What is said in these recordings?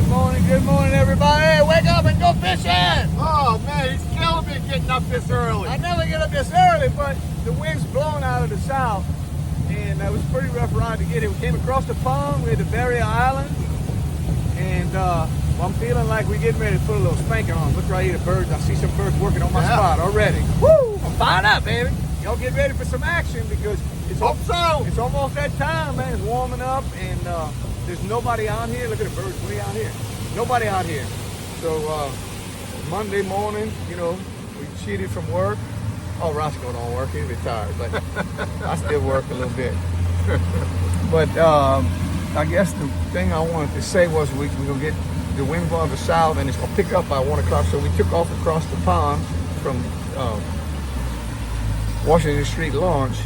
Good morning, everybody. Hey, wake up and go fishing. Oh man, he's killing me getting up this early. I never get up this early, but the wind's blowing out of the south, and it was a pretty rough ride to get here. We came across the pond, we had the Barrier Island, and I'm feeling like we're getting ready to put a little spanking on. Look right here, the birds. I see some birds working on my spot already. Woo! I'm fired up, baby. Y'all get ready for some action because it's almost that time, man. It's warming up, and there's nobody out here. Look at the birds way out here. Nobody out here. So Monday morning, you know, we cheated from work. Oh, Roscoe don't work. He's retired, but I still work a little bit. But I guess the thing I wanted to say was we're going to get the wind blowing the south, and it's going to pick up by 1 o'clock. So we took off across the pond from Washington Street launch,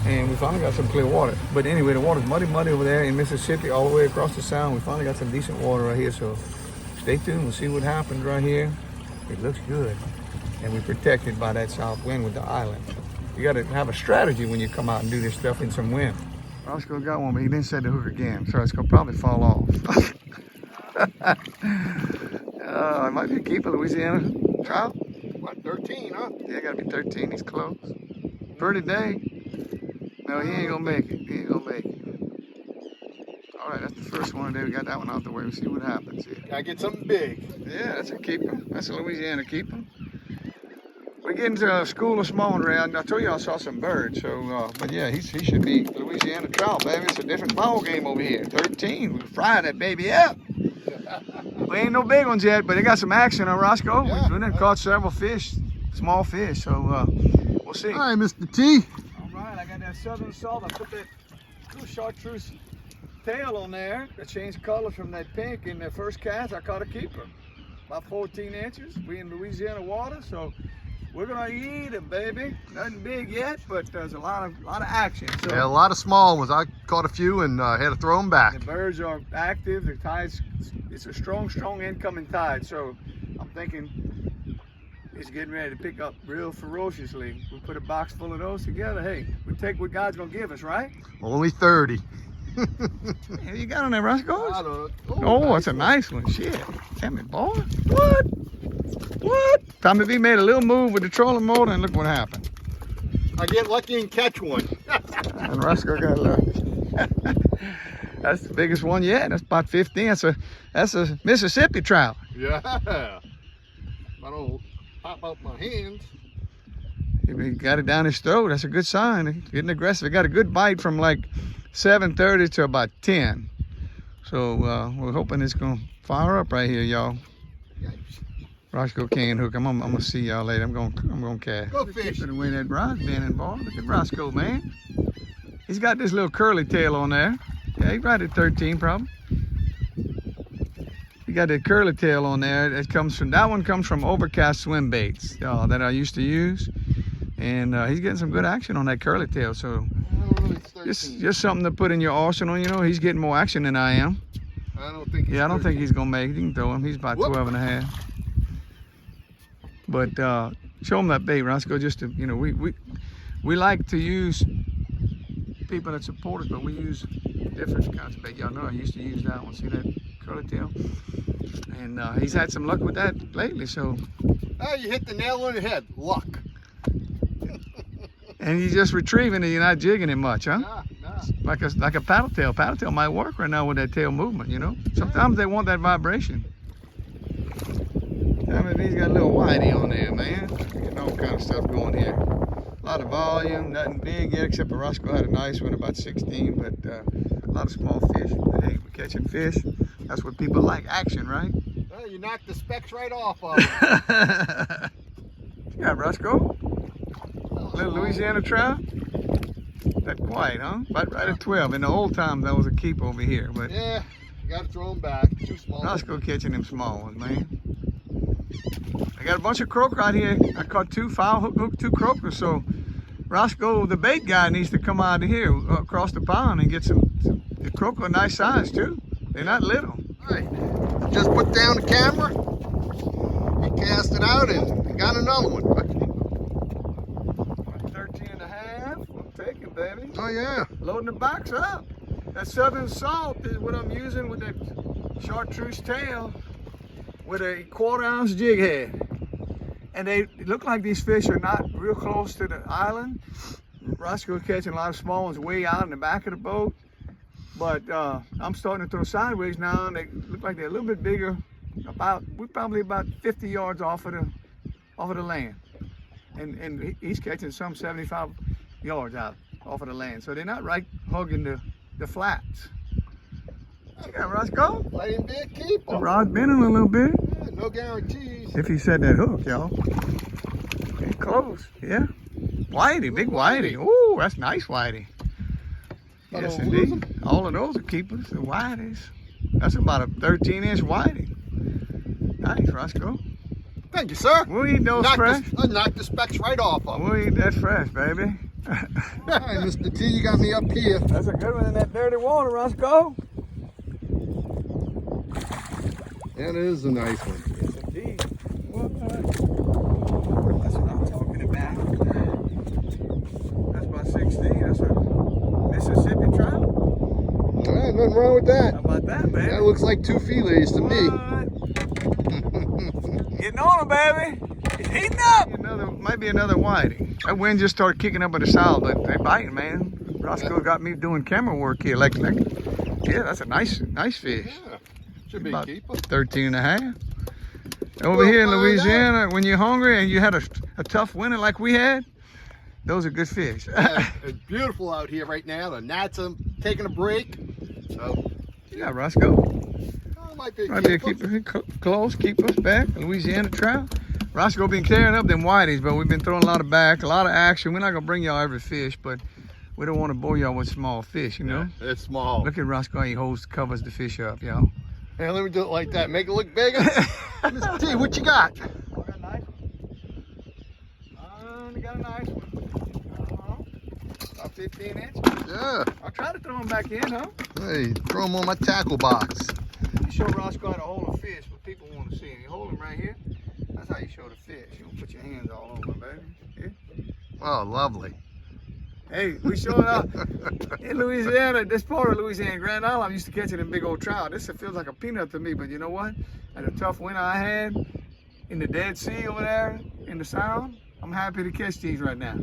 and we finally got some clear water. But anyway, the water's muddy over there in Mississippi, all the way across the sound. We finally got some decent water right here, so stay tuned. We'll see what happens right here. It looks good, and we're protected by that south wind with the island. You got to have a strategy when you come out and do this stuff in some wind. Roscoe got one, but he didn't set the hook again, so it's going to probably fall off. It might be a keeper, Louisiana trout. What, 13, huh? Yeah, got to be 13. He's close. Pretty day. No, he ain't gonna make it. He ain't gonna make it. All right, that's the first one today. We got that one out the way. We'll see what happens here. Gotta get something big. Yeah, that's a keeper. That's a Louisiana keeper. We're getting to a school of small ray. I told you I saw some birds. So, but yeah, he should be Louisiana trout, baby. It's a different ball game over here. 13. We fry that baby up. We ain't no big ones yet, but they got some action on Roscoe. Yeah. We done caught several fish, small fish. So we'll see. All right, Mr. T. I got that southern salt. I put that little chartreuse tail on there that changed colors from that pink. In the first cast, I caught a keeper, about 14 inches. We in Louisiana water, so we're gonna eat it, baby. Nothing big yet, but there's a lot of action. So Yeah, a lot of small ones. I caught a few and had to throw them back. the birds are active. The tide's, it's a strong incoming tide. So I'm thinking it's getting ready to pick up real ferociously. We put a box full of those together. Hey, we take what God's gonna give us, right? Only 30. Hey, you got on that Roscoe? I don't know. Oh, that's a nice one. Shit. Damn it, boy. What? Tommy B made a little move with the trolling motor, and look what happened. I get lucky and catch one. And Roscoe got lucky. That's the biggest one yet. That's about 15. That's a Mississippi trout. Yeah. I don't pop out my hands. He got it down his throat. That's a good sign. Getting aggressive. He got a good bite from like 7:30 to about 10. So we're hoping it's gonna fire up right here, y'all. Roscoe can't hook. I'm gonna see y'all later. I'm gonna cast. Go fish. The way that rod's bending, boy. Look at Roscoe, man. He's got this little curly tail on there. Yeah, he's right at 13 probably. He got that curly tail on there. That one comes from Overcast swim baits that I used to use, and he's getting some good action on that curly tail. So just something to put in your arsenal. You know, he's getting more action than I am. I don't think. I don't think he's gonna make it. You can throw him. He's about 12 and a half. But show him that bait, Roscoe. Just to, you know, we like to use people that support us, but we use different kinds of bait. Y'all know I used to use that one. See that curly tail? And he's had some luck with that lately. So. Oh, you hit the nail on the head. Luck. And you're just retrieving it. You're not jigging it much, huh? Nah. Like a paddle tail. Paddle tail might work right now with that tail movement. You know. Sometimes they want that vibration. I mean, he's got a little whitey on there, man. Getting all kind of stuff going here. A lot of volume, nothing big yet, except for Roscoe had a nice one, about 16, but a lot of small fish. But hey, we're catching fish. That's what people like, action, right? Well, you knocked the specks right off of it. Yeah, Roscoe. Little Louisiana trout. That quiet, huh? Right at 12. In the old times, that was a keep over here, but Yeah, you gotta throw them back. Too small. Roscoe catching them small ones, man. I got a bunch of croaker out here. I caught two hooked two croakers. So Roscoe, the bait guy, needs to come out of here across the pond and get the croaker nice size too. They're not little. All right, just put down the camera. He cast it out and got another one. 13 and a half. I'm taking, baby. Oh yeah. Loading the box up. That southern salt is what I'm using with that chartreuse tail with a 1/4 ounce jig head. And they look like these fish are not real close to the island. Roscoe's catching a lot of small ones way out in the back of the boat. But I'm starting to throw sideways now, and they look like they're a little bit bigger. We're probably about 50 yards off of the land. And he's catching some 75 yards out off of the land. So they're not right hugging the flats. You got Roscoe? Let him be a keeper. The rod's bending a little bit. Yeah, no guarantees. If he set that hook, y'all. Getting close, yeah. Whitey, big whitey. Ooh, that's nice whitey. Yes, indeed. All of those are keepers, the whiteys. That's about a 13-inch whitey. Nice, Roscoe. Thank you, sir. We'll eat those fresh. I knocked the specks right off of them. We'll eat that fresh, baby. All right, Mr. T, you got me up here. That's a good one in that dirty water, Roscoe. That is a nice one. Yes, indeed. That's what I'm talking about. That's about 16. That's a Mississippi trout. Nothing wrong with that. How about that, baby? That looks like 2 fillets to me. Getting on him, baby. It's heating up. Might be another whitey. That wind just started kicking up at the south. They biting, man. Roscoe got me doing camera work here. Yeah, that's a nice fish. Yeah, should be a About keeper. 13 and a half. Over here in Louisiana, when you're hungry and you had a tough winter like we had, those are good fish. Yeah, it's beautiful out here right now. The gnats are taking a break. So, Yeah, Roscoe. might be Might be a keeper. Close, keep us back. Louisiana trout. Roscoe been clearing up them whiteys, but we've been throwing a lot of back, a lot of action. We're not gonna bring y'all every fish, but we don't want to bore y'all with small fish, you know? Yeah, it's small. Look at Roscoe, he covers the fish up, y'all. Hey, let me do it like that. Make it look bigger. Mr. T, what you got? I got a nice one. I got a nice one. About 15 inches. Yeah. I'll try to throw them back in, huh? Hey, throw them on my tackle box. You show Roscoe how to hold a fish, but people want to see him. You hold him right here. That's how you show the fish. You don't put your hands all over, baby. Here. Oh, lovely. Hey, we showing up in Louisiana, this part of Louisiana, Grand Island, I'm used to catching them big old trout. This feels like a peanut to me, but you know what? At a tough winter I had in the Dead Sea over there in the Sound, I'm happy to catch these right now.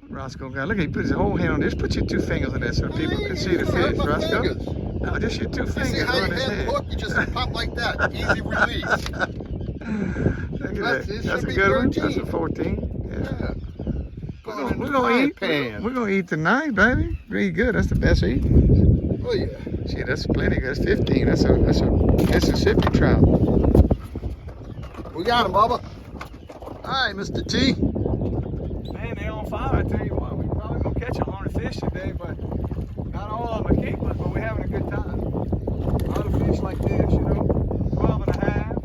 Roscoe got, look, he put his whole hand on this. Put your 2 fingers on that so people can see the fish, Roscoe. No, just your 2 fingers. See how you on his hit the head. hook? You just pop like that. Easy release. Look at that. It That's should a be good one. 13. That's a 14. Yeah. Yeah. We're gonna eat. Pan. We're gonna eat tonight, baby. Really good. That's the best eating. Oh yeah. See, that's plenty. That's 15. That's a Mississippi trout. We got him, Bubba. All right, Mr. T. Man, they're on fire. I tell you what, we probably gonna catch 100 fish today, but not all of them are keepers. But we're having a good time. A lot of fish like this, you know, 12 and a half.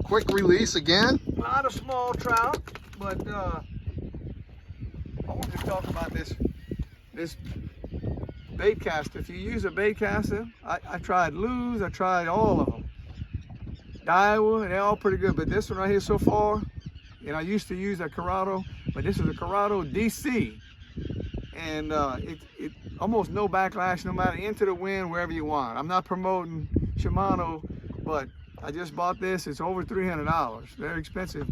Quick release again. A lot of small trout, but I want to talk about this bait caster. If you use a bait caster, I tried Lew's, I tried all of them. Daiwa, they're all pretty good, but this one right here so far, and I used to use a Corrado, but this is a Corrado DC, and it almost no backlash, no matter into the wind, wherever you want. I'm not promoting Shimano, but I just bought this. It's over $300. Very expensive.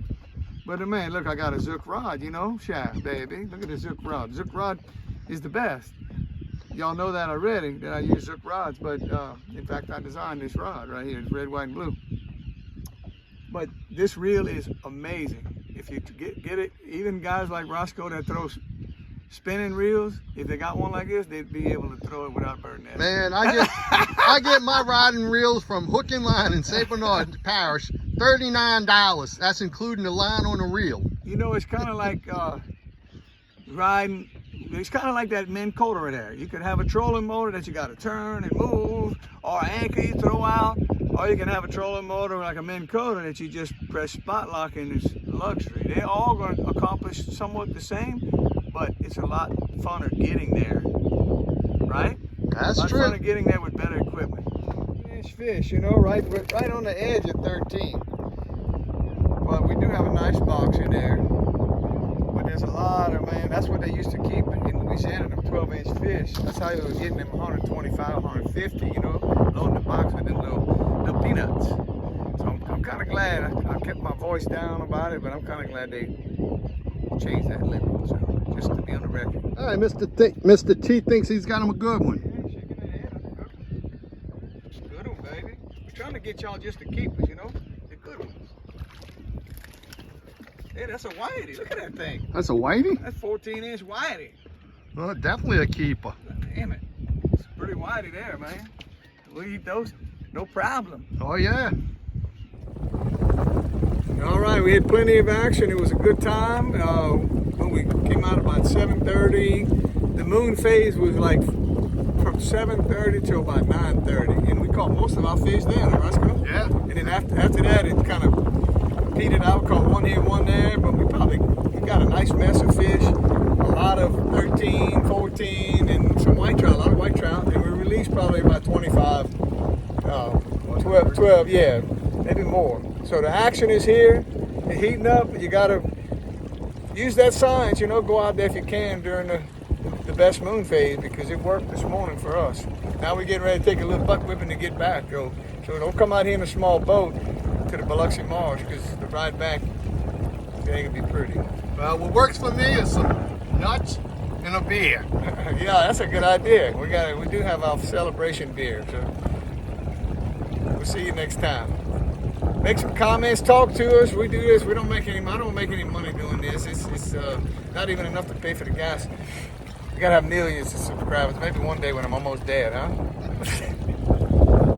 But man, look, I got a Zook rod, you know, shaft, baby. Look at the Zook rod. Zook rod is the best. Y'all know that already, that I use Zook rods, but in fact, I designed this rod right here. It's red, white, and blue. But this reel is amazing. If you get it, even guys like Roscoe that throw spinning reels, if they got one like this, they'd be able to throw it without burning that. Man, I get my rod and reels from Hook and Line in St. Bernard Parish, $39. That's including the line on the reel. You know, it's kind of like riding. It's kind of like that Minn Kota right there. You could have a trolling motor that you got to turn and move, or an anchor you throw out, or you can have a trolling motor like a Minn Kota that you just press spot lock and it's luxury. They're all going to accomplish somewhat the same, but it's a lot funner getting there, right? That's true. A lot funner getting there with better equipment. Fish, you know, right on the edge of 13. But we do have a nice box in there. But there's a lot of, man, that's what they used to keep in we sending them 12-inch fish. That's how you were getting them 125, 150, you know, loading the box with them little peanuts. So I'm kind of glad. I kept my voice down about it, but I'm kind of glad they changed that limit. So just to be on the record. All right, Mr. T thinks he's got him a good one. Yeah, shaking that head. Good one, baby. We're trying to get y'all just to keep us, you know, the good ones. Hey, that's a whitey. Look at that thing. That's a whitey? That's 14-inch whitey. Well, definitely a keeper. Damn it. It's pretty whitey there, man. We'll eat those, no problem. Oh, yeah. All right, we had plenty of action. It was a good time. When we came out about 7:30, the moon phase was like from 7:30 to about 9:30, and we caught most of our fish there, right, Roscoe? Yeah. And then after that, it kind of petered out. Caught one here, one there, but we got a nice mess of fish. A lot of 13, 14, and some white trout. A lot of white trout, and we released probably about 25, 12, yeah, maybe more. So the action is here. It's heating up. You gotta use that science, you know, go out there if you can during the best moon phase, because it worked this morning for us. Now we're getting ready to take a little butt whipping to get back, though. So don't come out here in a small boat to the Biloxi marsh, because the ride back, it ain't gonna be pretty. Well, what works for me is some nuts and a beer. Yeah, that's a good idea. We do have our celebration beer, so we'll see you next time. Make some comments, talk to us. We do this. I don't make any money doing this. It's not even enough to pay for the gas. We gotta have millions of subscribers. Maybe one day when I'm almost dead, huh?